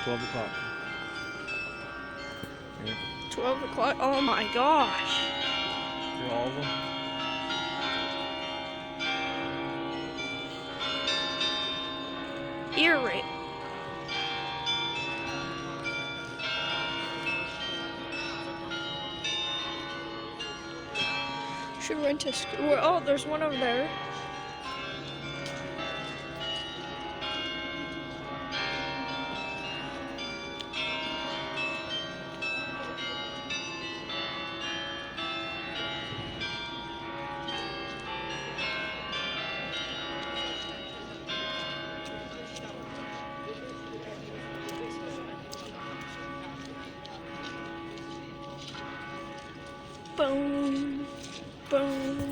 12 o'clock. Yeah. 12 o'clock? Oh my gosh. For all of them. Earring. Should rent a school. Oh, there's one over there. Boom, boom.